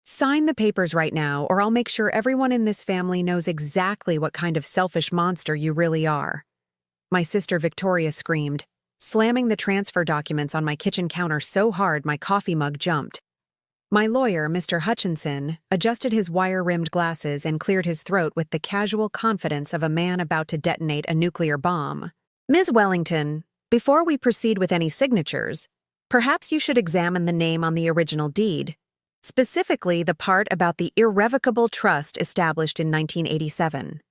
Sign the papers right now, or I'll make sure everyone in this family knows exactly what kind of selfish monster you really are. My sister Victoria screamed, slamming the transfer documents on my kitchen counter so hard my coffee mug jumped. My lawyer, Mr. Hutchinson, adjusted his wire-rimmed glasses and cleared his throat with the casual confidence of a man about to detonate a nuclear bomb. Ms. Wellington, before we proceed with any signatures, perhaps you should examine the name on the original deed, specifically the part about the irrevocable trust established in 1987.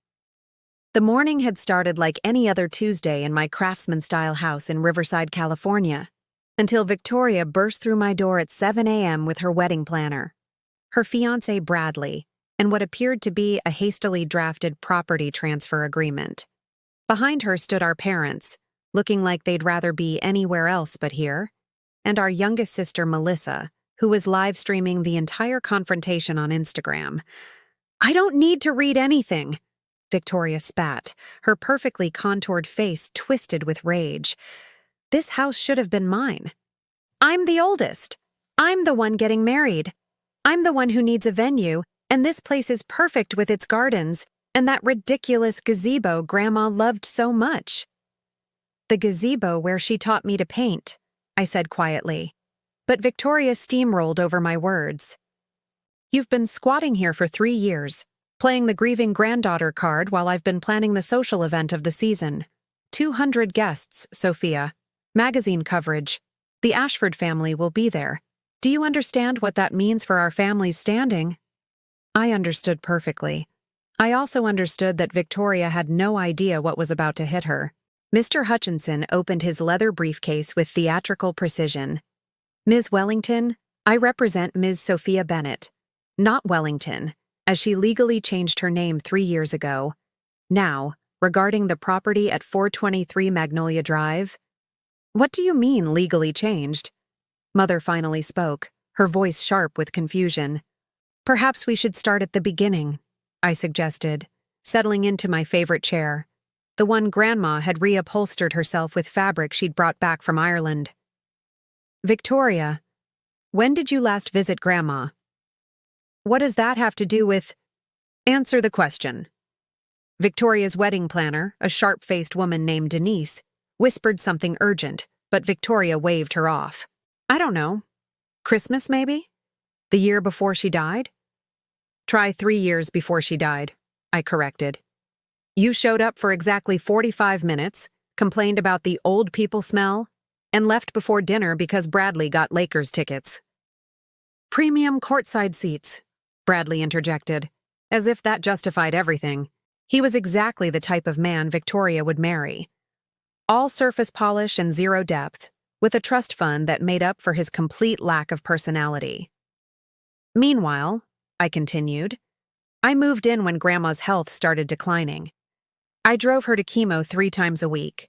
The morning had started like any other Tuesday in my craftsman-style house in Riverside, California, until Victoria burst through my door at 7 a.m. with her wedding planner, her fiancé Bradley, and what appeared to be a hastily drafted property transfer agreement. Behind her stood our parents, looking like they'd rather be anywhere else but here, and our youngest sister Melissa, who was live-streaming the entire confrontation on Instagram. "I don't need to read anything," Victoria spat, her perfectly contoured face twisted with rage. "This house should have been mine. I'm the oldest. I'm the one getting married. I'm the one who needs a venue, and this place is perfect with its gardens and that ridiculous gazebo Grandma loved so much." "The gazebo where she taught me to paint," I said quietly. But Victoria steamrolled over my words. "You've been squatting here for 3 years, playing the grieving granddaughter card while I've been planning the social event of the season. 200 guests, Sophia. Magazine coverage. The Ashford family will be there. Do you understand what that means for our family's standing?" I understood perfectly. I also understood that Victoria had no idea what was about to hit her. Mr. Hutchinson opened his leather briefcase with theatrical precision. "Ms. Wellington, I represent Ms. Sophia Bennett, not Wellington, as she legally changed her name 3 years ago. Now, regarding the property at 423 Magnolia Drive." "What do you mean, legally changed?" Mother finally spoke, her voice sharp with confusion. "Perhaps we should start at the beginning," I suggested, settling into my favorite chair, the one Grandma had reupholstered herself with fabric she'd brought back from Ireland. "Victoria, when did you last visit Grandma?" "What does that have to do with—" "Answer the question." Victoria's wedding planner, a sharp-faced woman named Denise, whispered something urgent, but Victoria waved her off. "I don't know. Christmas, maybe? The year before she died?" "Try 3 years before she died," I corrected. "You showed up for exactly 45 minutes, complained about the old people smell, and left before dinner because Bradley got Lakers tickets." "Premium courtside seats," Bradley interjected, as if that justified everything. He was exactly the type of man Victoria would marry. All surface polish and zero depth, with a trust fund that made up for his complete lack of personality. "Meanwhile," I continued, "I moved in when Grandma's health started declining. I drove her to chemo 3 times a week.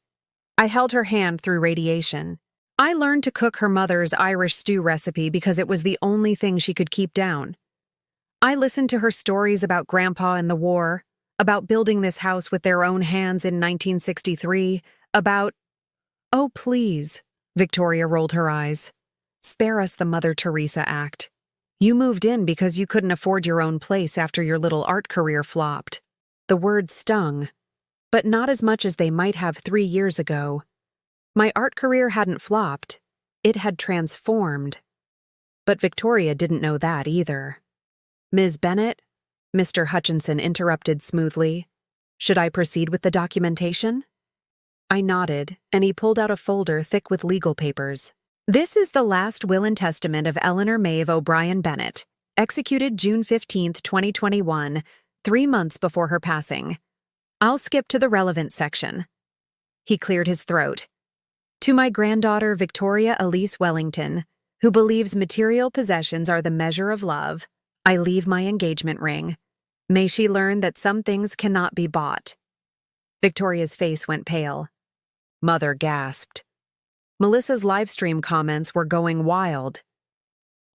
I held her hand through radiation. I learned to cook her mother's Irish stew recipe because it was the only thing she could keep down. I listened to her stories about Grandpa and the war, about building this house with their own hands in 1963, about—" "Oh, please," Victoria rolled her eyes. "Spare us the Mother Teresa act. You moved in because you couldn't afford your own place after your little art career flopped." The words stung, but not as much as they might have 3 years ago. My art career hadn't flopped. It had transformed. But Victoria didn't know that either. "Ms. Bennett," Mr. Hutchinson interrupted smoothly, "should I proceed with the documentation?" I nodded, and he pulled out a folder thick with legal papers. "This is the last will and testament of Eleanor Maeve O'Brien Bennett, executed June 15, 2021, 3 months before her passing. I'll skip to the relevant section." He cleared his throat. "To my granddaughter Victoria Elise Wellington, who believes material possessions are the measure of love, I leave my engagement ring. May she learn that some things cannot be bought." Victoria's face went pale. Mother gasped. Melissa's livestream comments were going wild.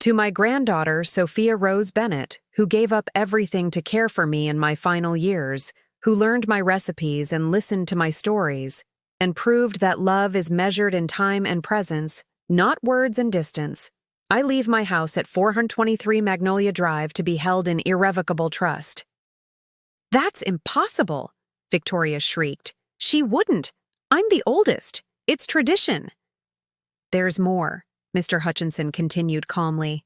"To my granddaughter, Sophia Rose Bennett, who gave up everything to care for me in my final years, who learned my recipes and listened to my stories, and proved that love is measured in time and presence, not words and distance, I leave my house at 423 Magnolia Drive to be held in irrevocable trust." "That's impossible," Victoria shrieked. "She wouldn't. I'm the oldest. It's tradition." "There's more," Mr. Hutchinson continued calmly.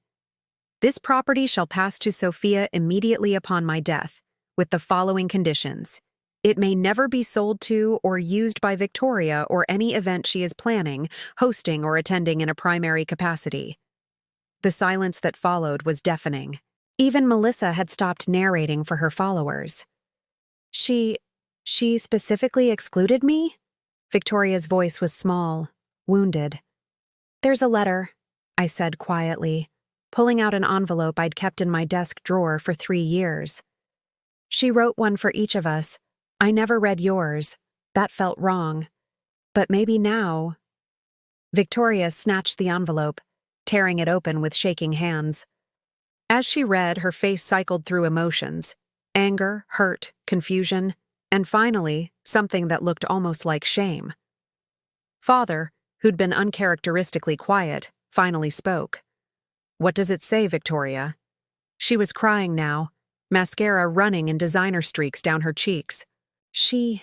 "This property shall pass to Sophia immediately upon my death, with the following conditions. It may never be sold to or used by Victoria or any event she is planning, hosting, or attending in a primary capacity." The silence that followed was deafening. Even Melissa had stopped narrating for her followers. She specifically excluded me?" Victoria's voice was small, wounded. "There's a letter," I said quietly, pulling out an envelope I'd kept in my desk drawer for 3 years. "She wrote one for each of us. I never read yours. That felt wrong. But maybe now—" Victoria snatched the envelope, tearing it open with shaking hands. As she read, her face cycled through emotions: anger, hurt, confusion, and finally, something that looked almost like shame. Father, who'd been uncharacteristically quiet, finally spoke. "What does it say, Victoria?" She was crying now, mascara running in designer streaks down her cheeks. She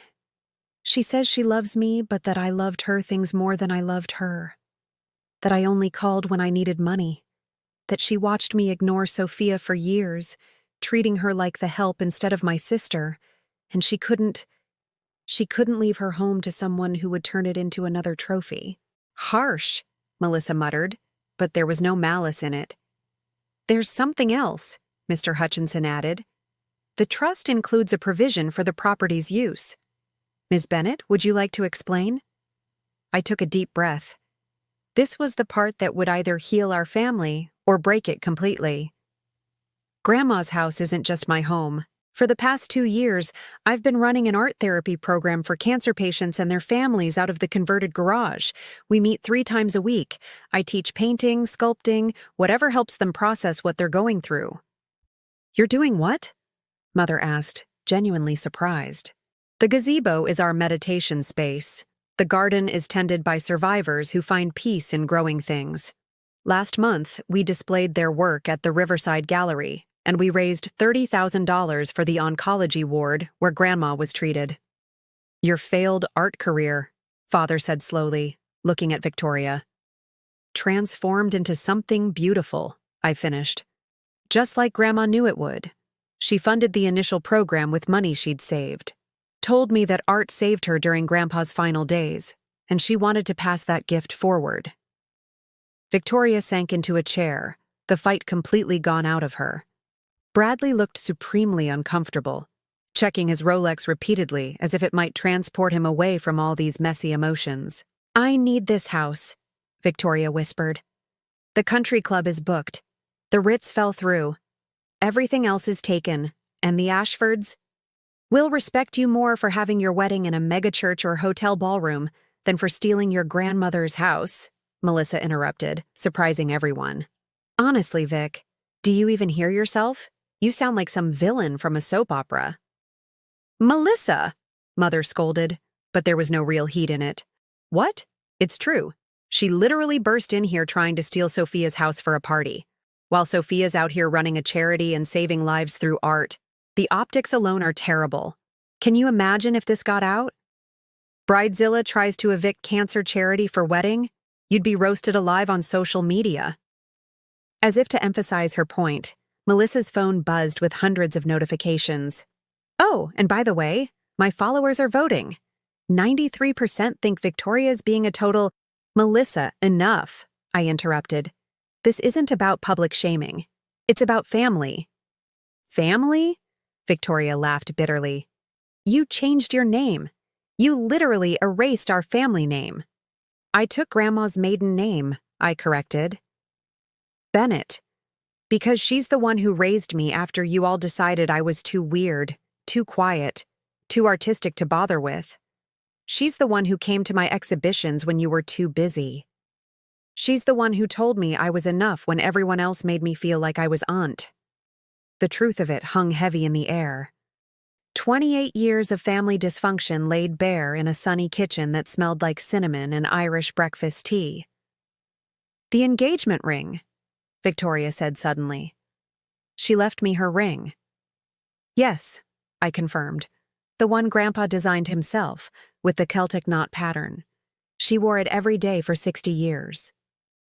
says she loves me, but that I loved her things more than I loved her. That I only called when I needed money. That she watched me ignore Sophia for years, treating her like the help instead of my sister, and she couldn't leave her home to someone who would turn it into another trophy. "Harsh," Melissa muttered, but there was no malice in it. "There's something else," Mr. Hutchinson added. "The trust includes a provision for the property's use. Ms. Bennett, would you like to explain?" I took a deep breath. This was the part that would either heal our family or break it completely. Grandma's house isn't just my home. For the past 2 years, I've been running an art therapy program for cancer patients and their families out of the converted garage. We meet 3 times a week. I teach painting, sculpting, whatever helps them process what they're going through. "You're doing what?" Mother asked, genuinely surprised. "The gazebo is our meditation space. The garden is tended by survivors who find peace in growing things. Last month, we displayed their work at the Riverside Gallery, and we raised $30,000 for the oncology ward where Grandma was treated." "Your failed art career," Father said slowly, looking at Victoria. "Transformed into something beautiful," I finished. "Just like Grandma knew it would. She funded the initial program with money she'd saved. Told me that art saved her during Grandpa's final days, and she wanted to pass that gift forward." Victoria sank into a chair, the fight completely gone out of her. Bradley looked supremely uncomfortable, checking his Rolex repeatedly as if it might transport him away from all these messy emotions. "I need this house," Victoria whispered. "The country club is booked. The Ritz fell through. Everything else is taken, and the Ashfords— We'll respect you more for having your wedding in a megachurch or hotel ballroom than for stealing your grandmother's house," Melissa interrupted, surprising everyone. "Honestly, Vic, do you even hear yourself? You sound like some villain from a soap opera." "Melissa!" Mother scolded, but there was no real heat in it. "What? It's true. She literally burst in here trying to steal Sophia's house for a party, while Sophia's out here running a charity and saving lives through art. The optics alone are terrible. Can you imagine if this got out? Bridezilla tries to evict cancer charity for wedding? You'd be roasted alive on social media." As if to emphasize her point, Melissa's phone buzzed with hundreds of notifications. "Oh, and by the way, my followers are voting. 93% think Victoria's being a total—" "Melissa, enough," I interrupted. "This isn't about public shaming. It's about family." "Family?" Victoria laughed bitterly. "You changed your name. You literally erased our family name." "I took Grandma's maiden name," I corrected. "Bennett. Because she's the one who raised me after you all decided I was too weird, too quiet, too artistic to bother with. She's the one who came to my exhibitions when you were too busy. She's the one who told me I was enough when everyone else made me feel like I was aunt." The truth of it hung heavy in the air. 28 years of family dysfunction laid bare in a sunny kitchen that smelled like cinnamon and Irish breakfast tea. The engagement ring. Victoria said suddenly. She left me her ring. Yes, I confirmed. The one Grandpa designed himself, with the Celtic knot pattern. She wore it every day for 60 years.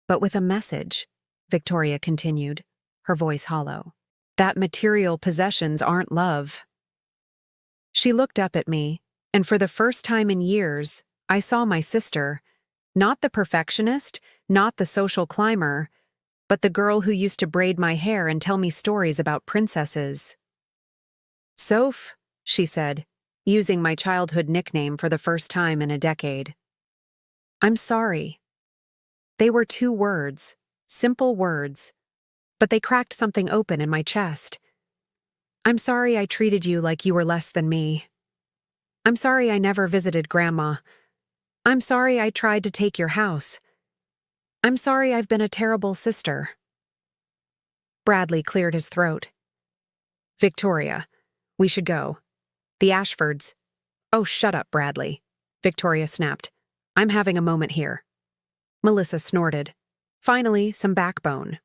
But with a message, Victoria continued, her voice hollow. That material possessions aren't love. She looked up at me, and for the first time in years, I saw my sister, not the perfectionist, not the social climber, but the girl who used to braid my hair and tell me stories about princesses. Soph, she said, using my childhood nickname for the first time in a decade. I'm sorry. They were 2 words, simple words, but they cracked something open in my chest. I'm sorry I treated you like you were less than me. I'm sorry I never visited Grandma. I'm sorry I tried to take your house. I'm sorry I've been a terrible sister. Bradley cleared his throat. Victoria, we should go. The Ashfords. Oh, shut up, Bradley. Victoria snapped. I'm having a moment here. Melissa snorted. Finally, some backbone.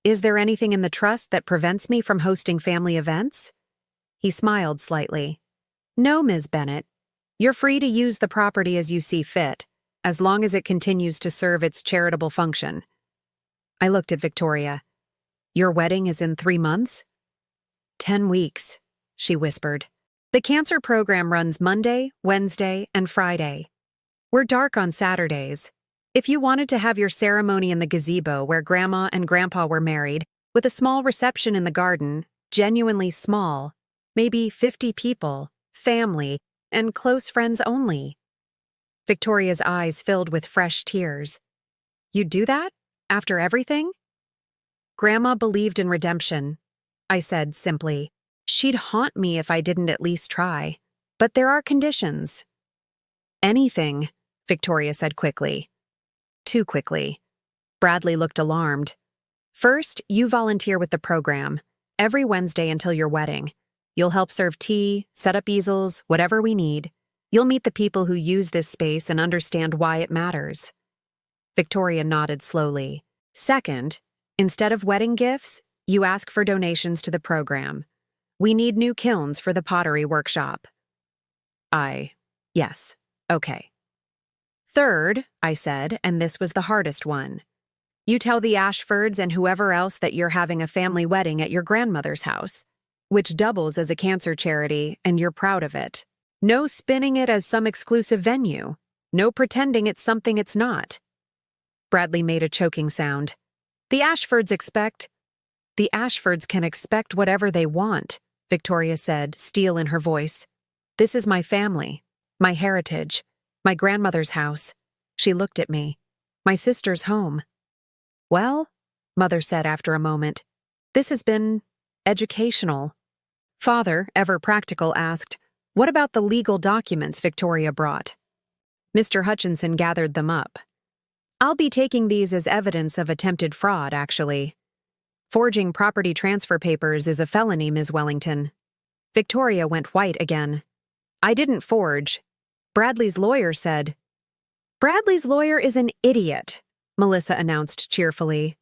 Is there anything in the trust that prevents me from hosting family events? He smiled slightly. No, Ms. Bennett. You're free to use the property as you see fit, as long as it continues to serve its charitable function. I looked at Victoria. Your wedding is in 3 months? 10 weeks, she whispered. The cancer program runs Monday, Wednesday, and Friday. We're dark on Saturdays. If you wanted to have your ceremony in the gazebo where Grandma and Grandpa were married, with a small reception in the garden, genuinely small, maybe 50 people, family, and close friends only. Victoria's eyes filled with fresh tears. You'd do that? After everything? Grandma believed in redemption, I said simply. She'd haunt me if I didn't at least try. But there are conditions. Anything, Victoria said quickly. Too quickly. Bradley looked alarmed. First, you volunteer with the program, every Wednesday until your wedding. You'll help serve tea, set up easels, whatever we need. You'll meet the people who use this space and understand why it matters. Victoria nodded slowly. Second, instead of wedding gifts, you ask for donations to the program. We need new kilns for the pottery workshop. Yes, okay. Third, I said, and this was the hardest one. You tell the Ashfords and whoever else that you're having a family wedding at your grandmother's house, which doubles as a cancer charity, and you're proud of it. No spinning it as some exclusive venue. No pretending it's something it's not. Bradley made a choking sound. The Ashfords can expect whatever they want, Victoria said, steel in her voice. This is my family, my heritage, my grandmother's house. She looked at me. My sister's home. Well, Mother said after a moment, this has been educational. Father, ever practical, asked, what about the legal documents Victoria brought? Mr. Hutchinson gathered them up. I'll be taking these as evidence of attempted fraud, actually. Forging property transfer papers is a felony, Ms. Wellington. Victoria went white again. I didn't forge. Bradley's lawyer said. Bradley's lawyer is an idiot, Melissa announced cheerfully.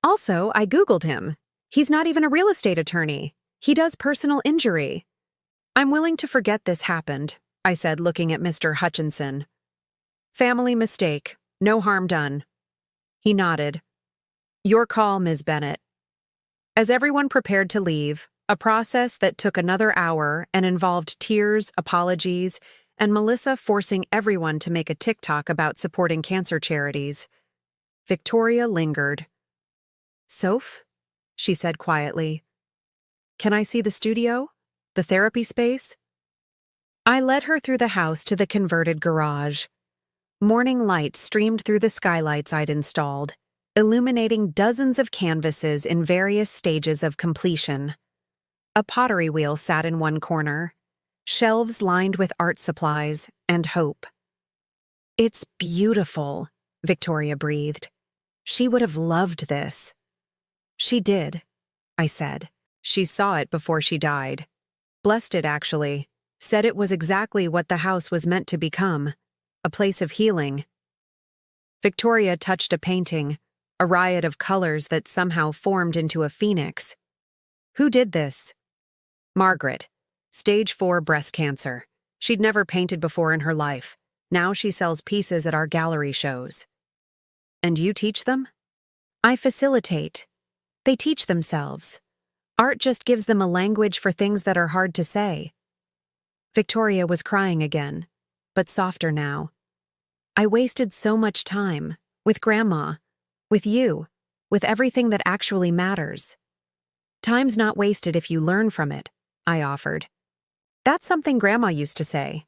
Also, I Googled him. He's not even a real estate attorney. He does personal injury. I'm willing to forget this happened, I said, looking at Mr. Hutchinson. Family mistake. No harm done. He nodded. Your call, Ms. Bennett. As everyone prepared to leave, a process that took another hour and involved tears, apologies, and Melissa forcing everyone to make a TikTok about supporting cancer charities, Victoria lingered. Soph? She said quietly. Can I see the studio? The therapy space? I led her through the house to the converted garage. Morning light streamed through the skylights I'd installed, illuminating dozens of canvases in various stages of completion. A pottery wheel sat in one corner, shelves lined with art supplies and hope. It's beautiful, Victoria breathed. She would have loved this. She did, I said. She saw it before she died. Blessed it, actually. Said it was exactly what the house was meant to become. A place of healing. Victoria touched a painting, a riot of colors that somehow formed into a phoenix. Who did this? Margaret. Stage 4 breast cancer. She'd never painted before in her life. Now she sells pieces at our gallery shows. And you teach them? I facilitate. They teach themselves. Art just gives them a language for things that are hard to say. Victoria was crying again, but softer now. I wasted so much time, with Grandma, with you, with everything that actually matters. Time's not wasted if you learn from it, I offered. That's something Grandma used to say.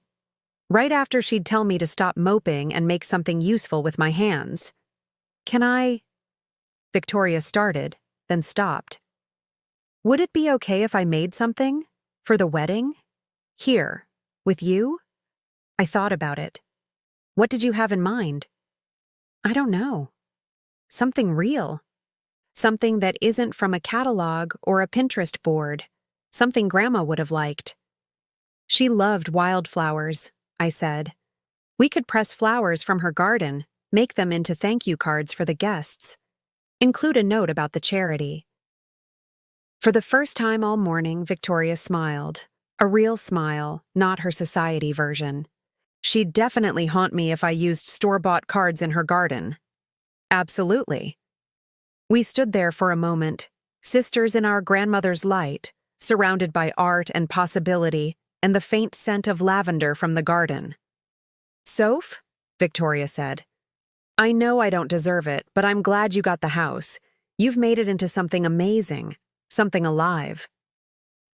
Right after she'd tell me to stop moping and make something useful with my hands. Can I? Victoria started, then stopped. Would it be okay if I made something? For the wedding? Here, with you? I thought about it. What did you have in mind? I don't know. Something real. Something that isn't from a catalog or a Pinterest board. Something Grandma would have liked. She loved wildflowers, I said. We could press flowers from her garden, make them into thank you cards for the guests. Include a note about the charity. For the first time all morning, Victoria smiled. A real smile, not her society version. She'd definitely haunt me if I used store-bought cards in her garden. Absolutely. We stood there for a moment, sisters in our grandmother's light, surrounded by art and possibility and the faint scent of lavender from the garden. Soph, Victoria said. I know I don't deserve it, but I'm glad you got the house. You've made it into something amazing, something alive.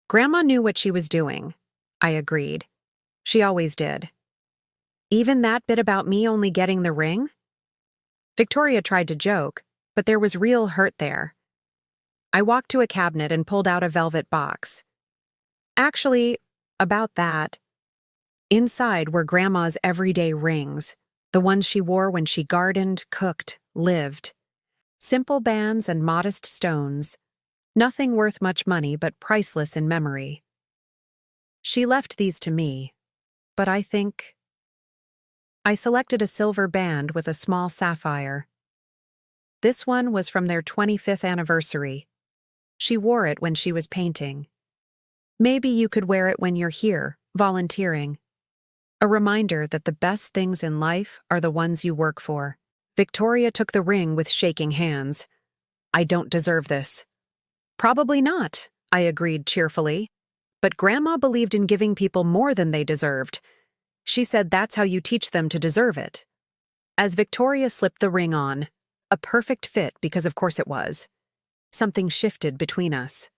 Grandma knew what she was doing, I agreed. She always did. Even that bit about me only getting the ring? Victoria tried to joke, but there was real hurt there. I walked to a cabinet and pulled out a velvet box. Actually, about that. Inside were Grandma's everyday rings, the ones she wore when she gardened, cooked, lived. Simple bands and modest stones, nothing worth much money but priceless in memory. She left these to me, but I think... I selected a silver band with a small sapphire. This one was from their 25th anniversary. She wore it when she was painting. Maybe you could wear it when you're here, volunteering. A reminder that the best things in life are the ones you work for. Victoria took the ring with shaking hands. I don't deserve this. Probably not, I agreed cheerfully. But Grandma believed in giving people more than they deserved. She said that's how you teach them to deserve it. As Victoria slipped the ring on, a perfect fit because of course it was, something shifted between us.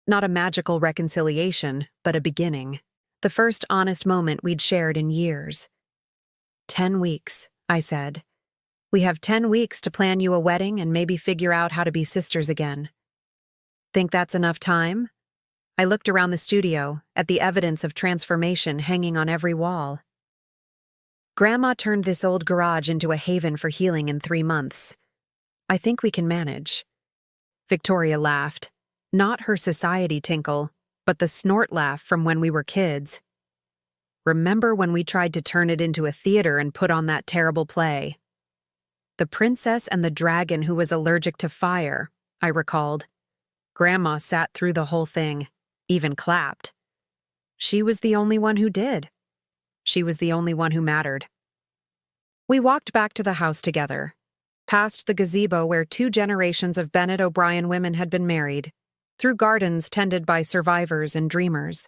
Not a magical reconciliation, but a beginning. The first honest moment we'd shared in years. 10 weeks, I said. We have 10 weeks to plan you a wedding and maybe figure out how to be sisters again. Think that's enough time? I looked around the studio, at the evidence of transformation hanging on every wall. Grandma turned this old garage into a haven for healing in 3 months. I think we can manage. Victoria laughed. Not her society tinkle, but the snort laugh from when we were kids. Remember when we tried to turn it into a theater and put on that terrible play? The Princess and the Dragon Who Was Allergic to Fire, I recalled. Grandma sat through the whole thing, even clapped. She was the only one who did. She was the only one who mattered. We walked back to the house together, past the gazebo where 2 generations of Bennett O'Brien women had been married, through gardens tended by survivors and dreamers.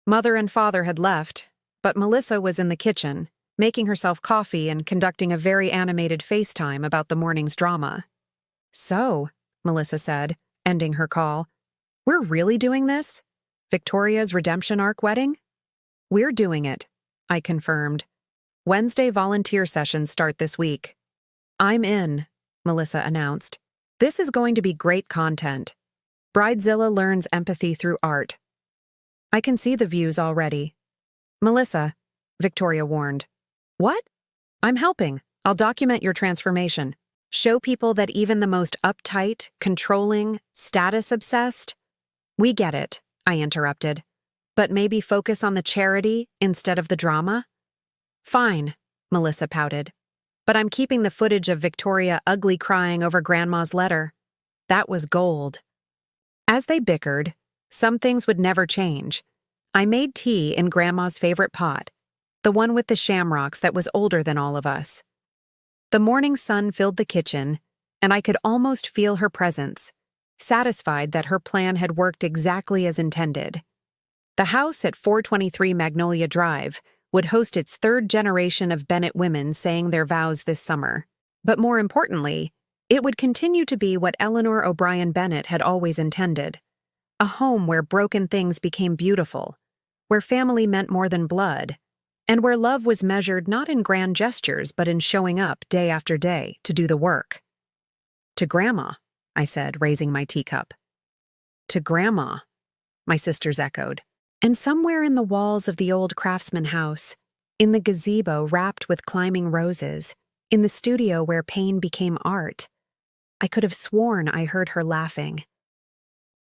Mother and father had left, but Melissa was in the kitchen, making herself coffee and conducting a very animated FaceTime about the morning's drama. So, Melissa said, ending her call, we're really doing this? Victoria's redemption arc wedding? We're doing it, I confirmed. Wednesday volunteer sessions start this week. I'm in, Melissa announced. This is going to be great content. Bridezilla learns empathy through art. I can see the views already. Melissa, Victoria warned. What? I'm helping. I'll document your transformation. Show people that even the most uptight, controlling, status-obsessed... We get it, I interrupted. But maybe focus on the charity instead of the drama? Fine, Melissa pouted. But I'm keeping the footage of Victoria ugly crying over Grandma's letter. That was gold. As they bickered, some things would never change. I made tea in Grandma's favorite pot, the one with the shamrocks that was older than all of us. The morning sun filled the kitchen, and I could almost feel her presence, satisfied that her plan had worked exactly as intended. The house at 423 Magnolia Drive would host its third generation of Bennett women saying their vows this summer. But more importantly, it would continue to be what Eleanor O'Brien Bennett had always intended: a home where broken things became beautiful, where family meant more than blood, and where love was measured not in grand gestures but in showing up day after day to do the work. To Grandma, I said, raising my teacup. To Grandma, my sisters echoed. And somewhere in the walls of the old Craftsman house, in the gazebo wrapped with climbing roses, in the studio where pain became art, I could have sworn I heard her laughing.